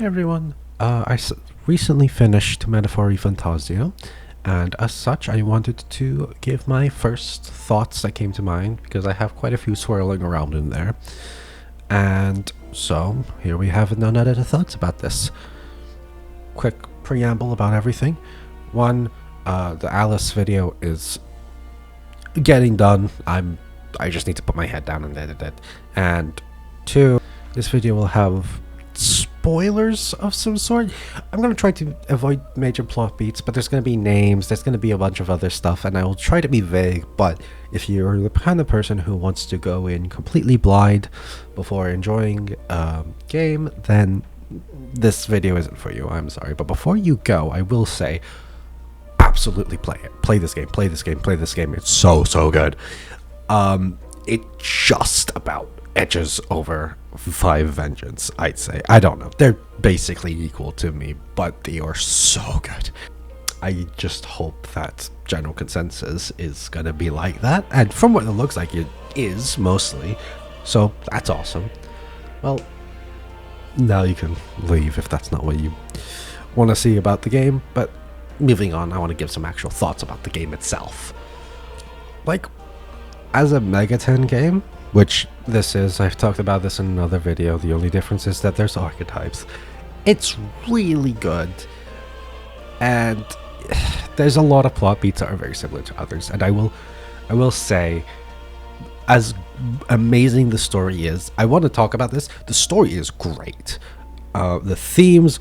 Hey everyone, recently finished Metaphor ReFantazio, and as such I wanted to give my first thoughts that came to mind, because I have quite a few swirling around in there. And so, here we have an unedited thoughts about this. Quick preamble about everything. One, the Atlus video is getting done. I just need to put my head down and edit it. And two, this video will have spoilers of some sort. I'm going to try to avoid major plot beats, but there's going to be names, there's going to be a bunch of other stuff, and I will try to be vague. But if you're the kind of person who wants to go in completely blind before enjoying a game, then this video isn't for you. I'm sorry. But before you go, I will say, absolutely play it. Play this game, play this game, play this game. It's so good. It just about edges over 5 Vengeance, I'd say. I don't know. They're basically equal to me, but they are so good. I just hope that general consensus is gonna be like that, and from what it looks like, it is mostly. So that's awesome. Well, now you can leave if that's not what you want to see about the game. But moving on, I want to give some actual thoughts about the game itself. Like, as a Megaten game, which this is, I've talked about this in another video, the only difference is that there's archetypes. It's really good, and there's a lot of plot beats that are very similar to others, and I will say, as amazing the story is, I want to talk about this. The story is great. The themes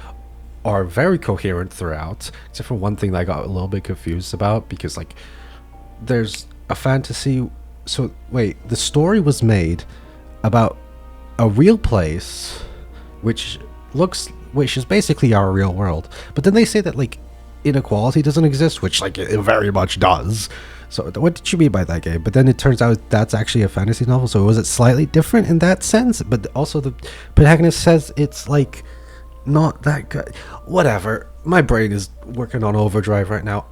are very coherent throughout, except for one thing that I got a little bit confused about, because like there's a fantasy. So wait, the story was made about a real place, which is basically our real world. But then they say that like inequality doesn't exist, which like it very much does. So what did you mean by that, game? But then it turns out that's actually a fantasy novel. So was it slightly different in that sense? But also the protagonist says it's like not that good. Whatever. My brain is working on overdrive right now.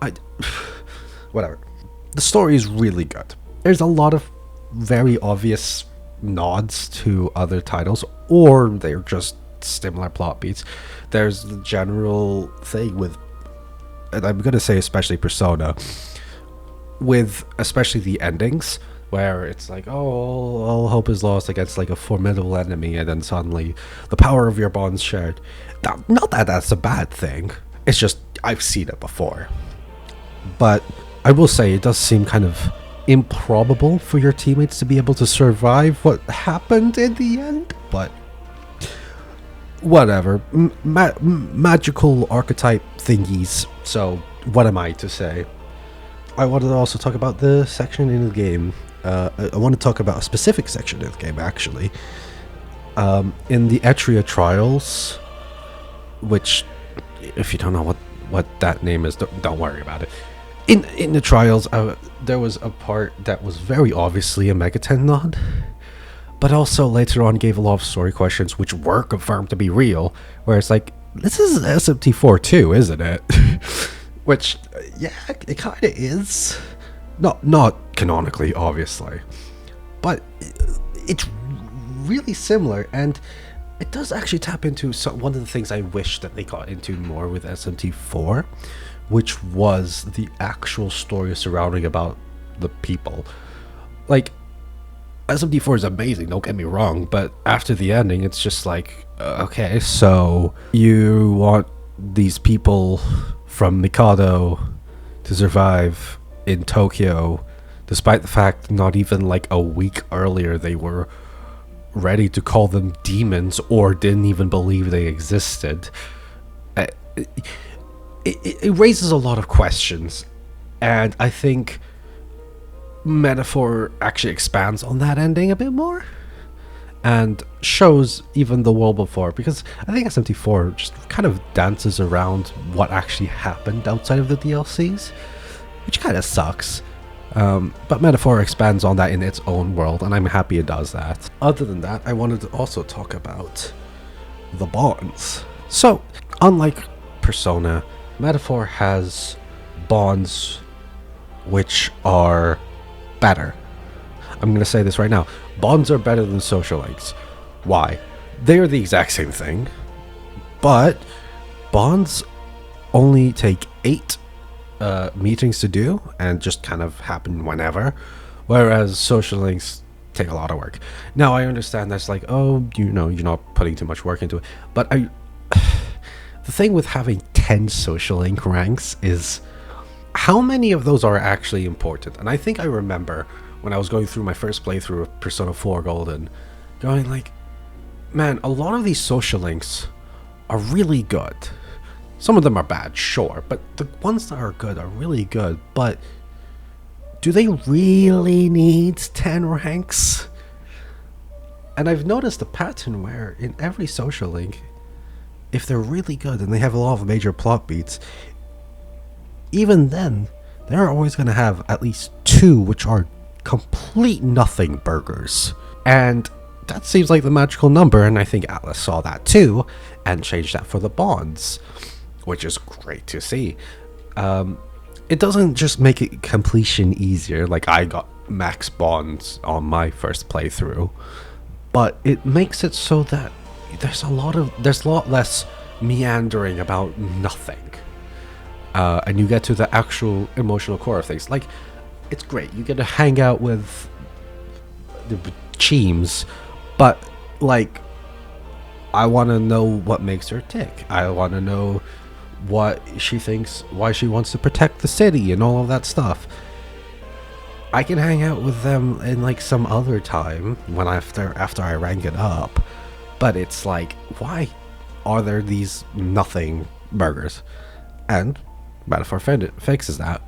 Whatever. The story is really good. There's a lot of very obvious nods to other titles, or they're just similar plot beats. There's the general thing with, and I'm going to say especially Persona, with especially the endings, where it's like, oh, all hope is lost against like a formidable enemy, and then suddenly the power of your bonds shared. Now, not that that's a bad thing, it's just I've seen it before. But I will say it does seem kind of improbable for your teammates to be able to survive what happened in the end, but whatever. Magical archetype thingies, so what am I to say? I wanted to also talk about the section in the game. I want to talk about a specific section of the game, actually. In the Etria Trials, which, if you don't know what that name is, don't worry about it. In the trials, there was a part that was very obviously a Megaten nod, but also later on gave a lot of story questions which were confirmed to be real, where it's like, this is SMT4 too, isn't it? Which, yeah, it kind of is. Not canonically, obviously, but it's really similar, and it does actually tap into one of the things I wish that they got into more with SMT4, which was the actual story surrounding about the people. Like, SMT4 is amazing, don't get me wrong, but after the ending, it's just like, okay, so you want these people from Mikado to survive in Tokyo, despite the fact not even like a week earlier they were ready to call them demons or didn't even believe they existed. It raises a lot of questions, and I think Metaphor actually expands on that ending a bit more and shows even the world before, because I think SMT4 just kind of dances around what actually happened outside of the DLCs, which kind of sucks. But Metaphor expands on that in its own world, and I'm happy it does that. Other than that, I wanted to also talk about the bonds. So, unlike Persona, Metaphor has bonds which are better. I'm going to say this right now. Bonds are better than social links. Why? They are the exact same thing. But bonds only take 8 meetings to do and just kind of happen whenever, whereas social links take a lot of work. Now I understand that's like, oh, you know, you're not putting too much work into it, but the thing with having 10 social link ranks is how many of those are actually important. And I think I remember when I was going through my first playthrough of Persona 4 Golden going like, man, a lot of these social links are really good. Some of them are bad, sure, but the ones that are good are really good. But do they really need 10 ranks? And I've noticed a pattern where in every social link, if they're really good and they have a lot of major plot beats, even then, they're always going to have at least 2 which are complete nothing burgers. And that seems like the magical number, and I think Atlus saw that too and changed that for the bonds, which is great to see. It doesn't just make it completion easier, like I got max bonds on my first playthrough, but it makes it so that there's a lot less meandering about nothing, and you get to the actual emotional core of things. Like, it's great, you get to hang out with the Cheems, but like, I want to know what makes her tick. I want to know what she thinks, why she wants to protect the city and all of that stuff. I can hang out with them in like some other time when after I rank it up, but it's like, why are there these nothing burgers? And Metaphor fixes that.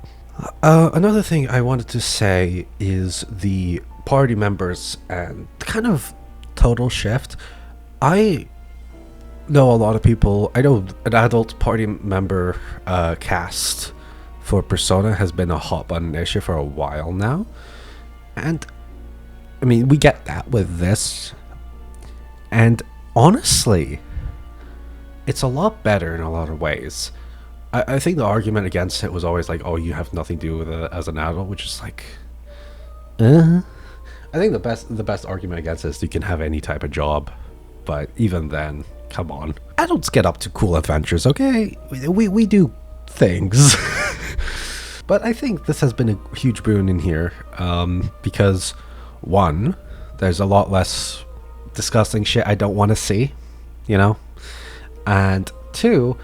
Another thing I wanted to say is the party members and the kind of total shift. I know a lot of people. I know an adult party member cast for Persona has been a hot button issue for a while now, and I mean, we get that with this, and honestly, it's a lot better in a lot of ways. I think the argument against it was always like, oh, you have nothing to do with it as an adult, which is like, I think the best argument against it is you can have any type of job, but even then, come on, adults get up to cool adventures, okay? We do things. But I think this has been a huge boon in here, because one, there's a lot less disgusting shit I don't want to see, you know, and two,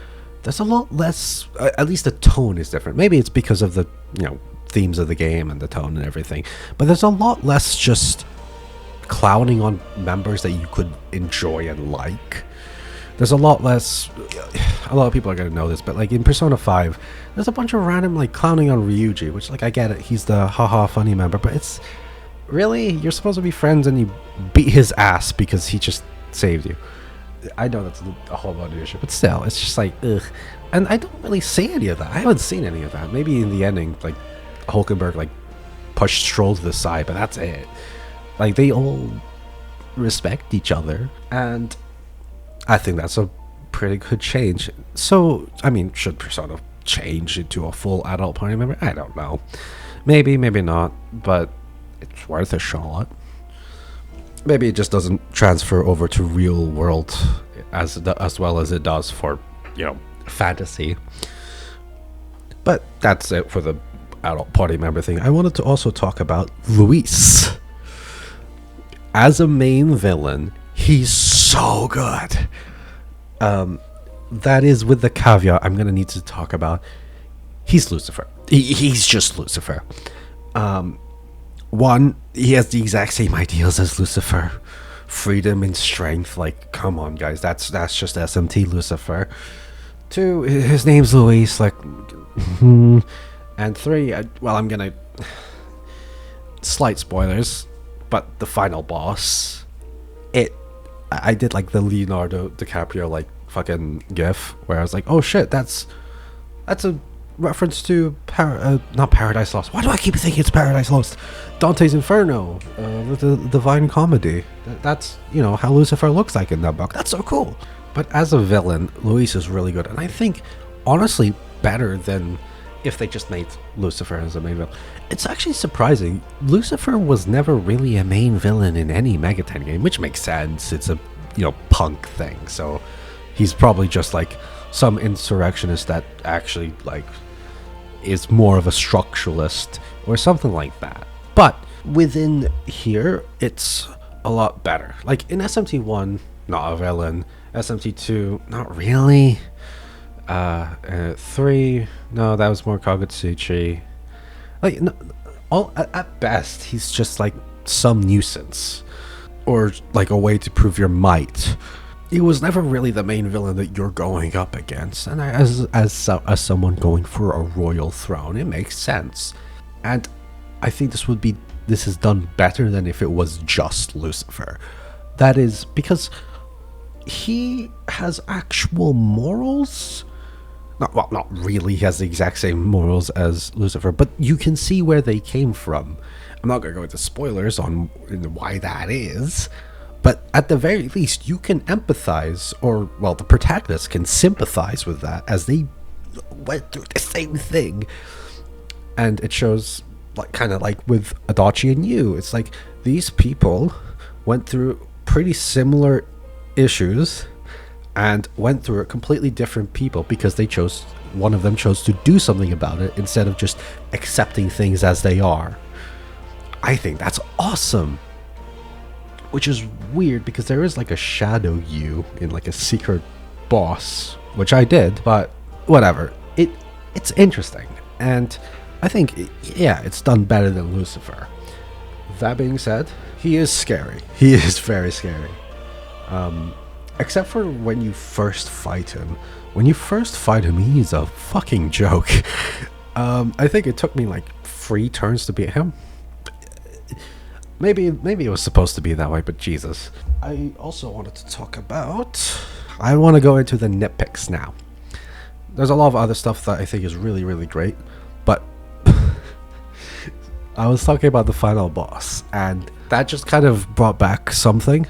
there's a lot less, at least the tone is different. Maybe it's because of the, you know, themes of the game and the tone and everything, but there's a lot less just clowning on members that you could enjoy and like. There's a lot less, a lot of people are going to know this, but like in Persona 5, there's a bunch of random like clowning on Ryuji, which like, I get it, he's the haha funny member, but it's really, you're supposed to be friends and you beat his ass because he just saved you. I know that's a whole other issue, but still, it's just like, ugh. And I don't really see any of that. I haven't seen any of that. Maybe in the ending, like, Hulkenberg, like, pushed Stroll to the side, but that's it. Like, they all respect each other, and I think that's a pretty good change. So, I mean, should Persona change into a full adult party member? I don't know. Maybe, maybe not, but it's worth a shot. Maybe it just doesn't transfer over to real world as well as it does for, you know, fantasy. But that's it for the adult party member thing. I wanted to also talk about Luis. As a main villain, he's so good. That is with the caveat I'm going to need to talk about. He's Lucifer. He's just Lucifer. One, he has the exact same ideals as Lucifer. Freedom and strength. Like, come on, guys. That's just SMT Lucifer. Two, his name's Luis. Like, and three, well, I'm gonna... Slight spoilers, but the final boss... I did, like, the Leonardo DiCaprio, like, fucking gif, where I was like, oh shit, that's a reference to not Paradise Lost. Why do I keep thinking it's Paradise Lost? Dante's Inferno, the Divine Comedy. That's, you know, how Lucifer looks like in that book. That's so cool. But as a villain, Luis is really good, and I think, honestly, better than if they just made Lucifer as a main villain. It's actually surprising. Lucifer was never really a main villain in any Megaten game, which makes sense. It's a, you know, punk thing, so He's probably just like some insurrectionist that actually like is more of a structuralist or something like that. But within here, it's a lot better. Like in SMT1, not a villain. SMT2, not really. 3, no, that was more Kagutsuchi. Like, no, at best, he's just like some nuisance, or like a way to prove your might. He was never really the main villain that you're going up against, and as someone going for a royal throne, it makes sense. And I think this is done better than if it was just Lucifer. That is because he has actual morals. Not really. He has the exact same morals as Lucifer, but you can see where they came from. I'm not going to go into spoilers on why that is, but at the very least, you can empathize, or, well, the protagonist can sympathize with that, as they went through the same thing. And it shows, like, kind of like with Adachi and you. It's like these people went through pretty similar issues and went through it completely different people because one of them chose to do something about it instead of just accepting things as they are. I think that's awesome. Which is weird because there is like a shadow you in like a secret boss, which I did, but whatever. It's interesting, and I think it's done better than Lucifer. That being said, he is scary. He is very scary. Except for when you first fight him. When you first fight him, he's a fucking joke. I think it took me like 3 turns to beat him. Maybe it was supposed to be that way, but Jesus. I also wanted to talk about... I want to go into the nitpicks now. There's a lot of other stuff that I think is really, really great, but... I was talking about the final boss, and that just kind of brought back something.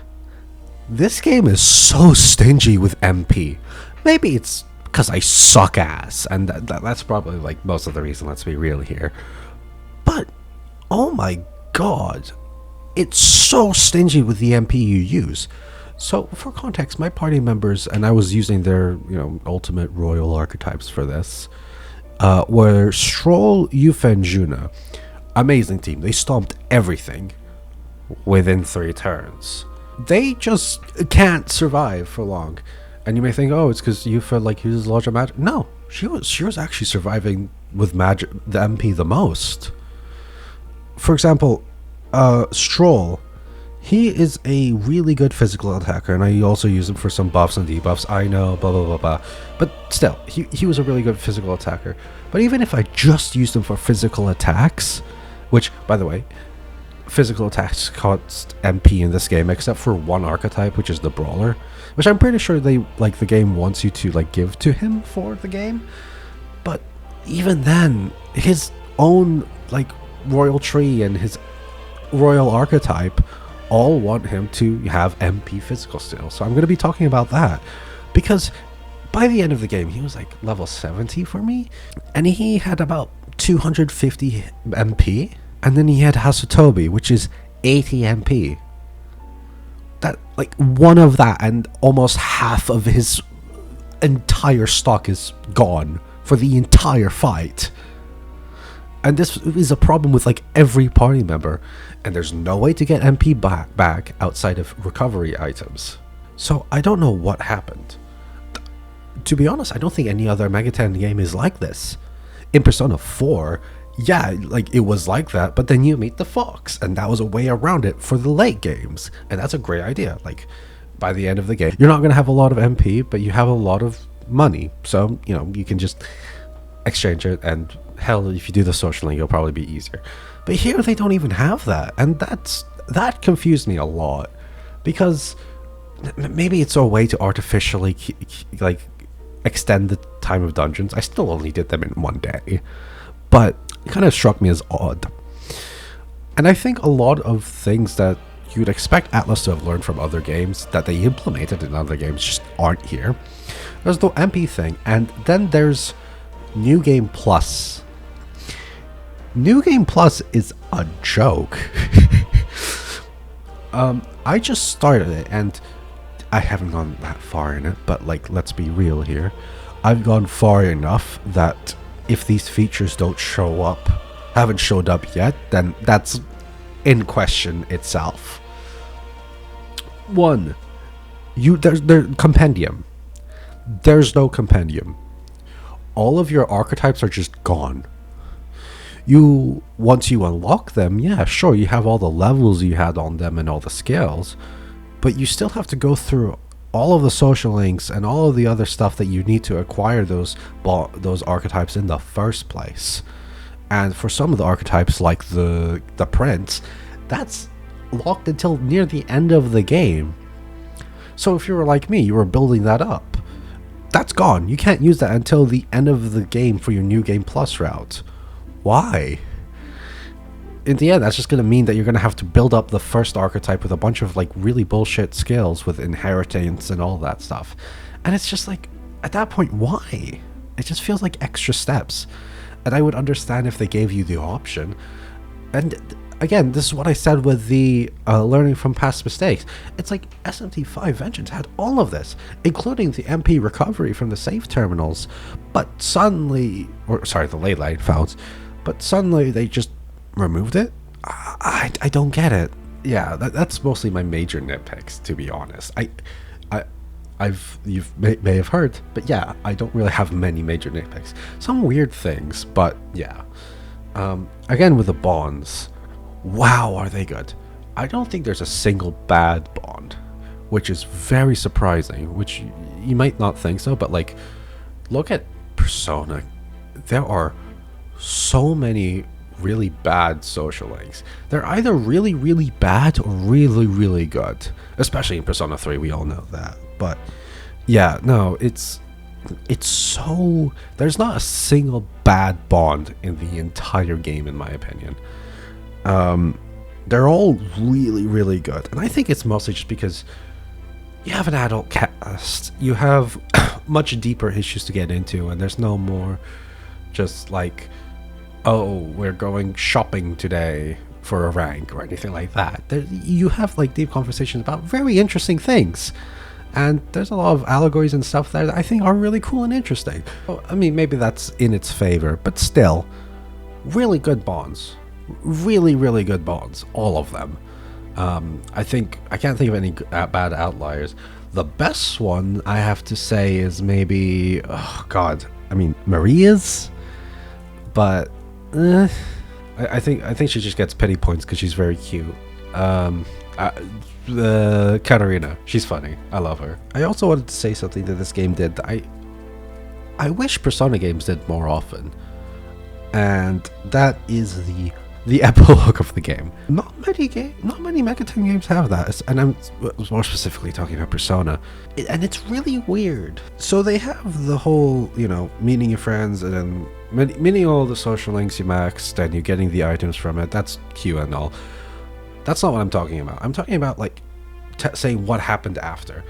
This game is so stingy with MP. Maybe it's because I suck ass, and that's probably like most of the reason, let's be real here. But, oh my god, it's so stingy with the MP you use. So, for context, my party members, and I was using their, ultimate royal archetypes for this, were Stroll, Yuffie, and Juna. Amazing team. They stomped everything within 3 turns. They just can't survive for long. And you may think, oh, it's because Yuffie like uses larger magic. No, she was actually surviving with magic, the MP the most. For example, Stroll, he is a really good physical attacker, and I also use him for some buffs and debuffs. I know, blah blah blah blah, but still, he was a really good physical attacker. But even if I just used him for physical attacks, which, by the way, physical attacks cost MP in this game, except for one archetype, which is the brawler, which I'm pretty sure the game wants you to give to him for the game. But even then, his own royal tree and his royal archetype all want him to have MP physical still. So I'm going to be talking about that, because by the end of the game he was level 70 for me, and he had about 250 MP. And then he had Hasutobi, which is 80 MP. That, one of that and almost half of his entire stock is gone for the entire fight. And this is a problem with, every party member. And there's no way to get MP back outside of recovery items. So, I don't know what happened. To be honest, I don't think any other Megaten game is like this. In Persona 4... yeah, it was like that, but then you meet the fox, and that was a way around it for the late games, and that's a great idea. By the end of the game, you're not going to have a lot of MP, but you have a lot of money, so, you can just exchange it, and hell, if you do the social link, it'll probably be easier. But here, they don't even have that, and that confused me a lot, because maybe it's a way to artificially, extend the time of dungeons. I still only did them in 1 day, but it kind of struck me as odd. And I think a lot of things that you'd expect Atlus to have learned from other games that they implemented in other games just aren't here. There's the MP thing, and then there's New Game Plus. New Game Plus is a joke. I just started it, and I haven't gone that far in it, but like, let's be real here. I've gone far enough that if these features don't show up, haven't showed up yet, then that's in question itself. One, there's compendium. There's no compendium. All of your archetypes are just gone. Once you unlock them, yeah, sure, you have all the levels you had on them and all the skills, but you still have to go through all of the social links and all of the other stuff that you need to acquire those archetypes in the first place. And for some of the archetypes, like the prince, that's locked until near the end of the game. So if you were like me, you were building that up, that's gone. You can't use that until the end of the game for your new game plus route. Why? In the end, that's just going to mean that you're going to have to build up the first archetype with a bunch of like really bullshit skills with inheritance and all that stuff. And it's just like, at that point, why? It just feels like extra steps. And I would understand if they gave you the option. And again, this is what I said with the learning from past mistakes. It's like SMT5 Vengeance had all of this, including the MP recovery from the save terminals. But suddenly, the ley line founds, but suddenly they just removed it. I don't get it. Yeah, that's mostly my major nitpicks, to be honest. You may have heard, but yeah, I don't really have many major nitpicks. Some weird things, but yeah. Again, with the bonds, wow, are they good? I don't think there's a single bad bond, which is very surprising, which you might not think so, but like, look at Persona. There are so many really bad social links. They're either really, really bad or really, really good. Especially in Persona 3, we all know that. But yeah, no, it's so... There's not a single bad bond in the entire game, in my opinion. They're all really, really good. And I think it's mostly just because you have an adult cast. You have much deeper issues to get into, and there's no more just like, oh, we're going shopping today for a rank or anything like that. You have like deep conversations about very interesting things, and there's a lot of allegories and stuff there that I think are really cool and interesting. I mean, maybe that's in its favor, but still, really good bonds. Really, really good bonds. All of them. I can't think of any bad outliers. The best one, I have to say, is maybe, oh god, I mean, Maria's, but I think she just gets pity points because she's very cute. Katarina, she's funny. I love her. I also wanted to say something that this game did that I wish Persona games did more often, and that is the epilogue of the game. Not many Megaten games have that, and I'm more specifically talking about Persona, and it's really weird. So they have the whole, meeting your friends and then meeting all the social links you maxed and you're getting the items from it. That's cute and all. That's not what I'm talking about. I'm talking about like saying what happened after.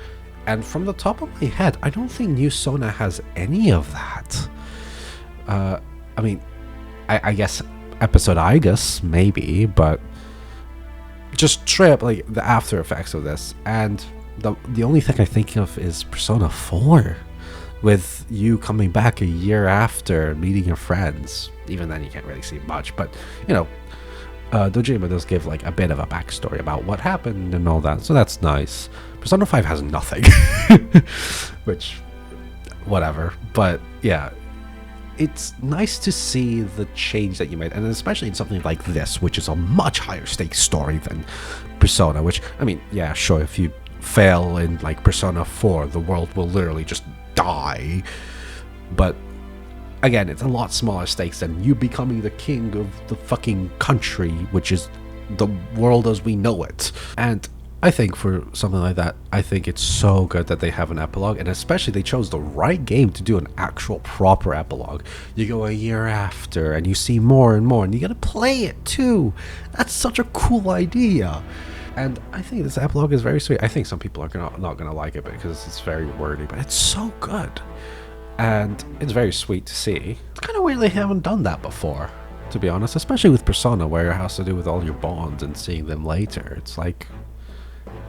And from the top of my head, I don't think New Sona has any of that. I mean, I guess episode Igus maybe, but just straight up like the after effects of this. And the only thing I think of is Persona 4, with you coming back a year after meeting your friends. Even then you can't really see much, but Dojima does give like a bit of a backstory about what happened and all that, so that's nice. Persona 5 has nothing, which, whatever, but yeah, it's nice to see the change that you made, and especially in something like this, which is a much higher stakes story than Persona, which, I mean, yeah, sure, if you fail in like Persona 4, the world will literally just die, but again, it's a lot smaller stakes than you becoming the king of the fucking country, which is the world as we know it. And I think for something like that, I think it's so good that they have an epilogue, and especially they chose the right game to do an actual proper epilogue. You go a year after and you see more and more, and you gotta play it too. That's such a cool idea. And I think this epilogue is very sweet. I think some people are not gonna like it because it's very wordy, but it's so good. And it's very sweet to see. It's kind of weird they haven't done that before, to be honest, especially with Persona, where it has to do with all your bonds and seeing them later. It's like,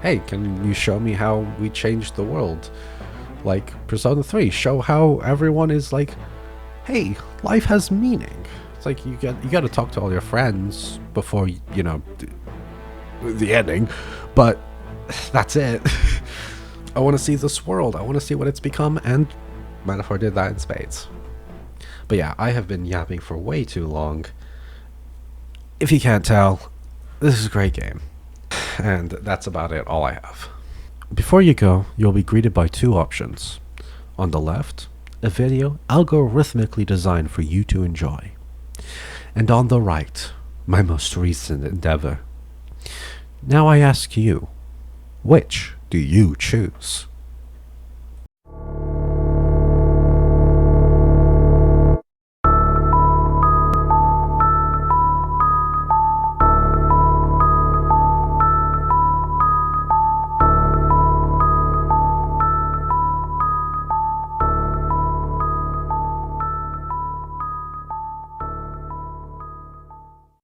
hey, can you show me how we changed the world? Like Persona 3, show how everyone is like, hey, life has meaning. It's like you got to talk to all your friends before the ending, but that's it. I want to see this world. I want to see what it's become, and Metaphor did that in spades. But yeah, I have been yapping for way too long. If you can't tell, this is a great game. And that's about it, all I have. Before you go, you'll be greeted by two options. On the left, a video algorithmically designed for you to enjoy. And on the right, my most recent endeavor. Now I ask you, which do you choose?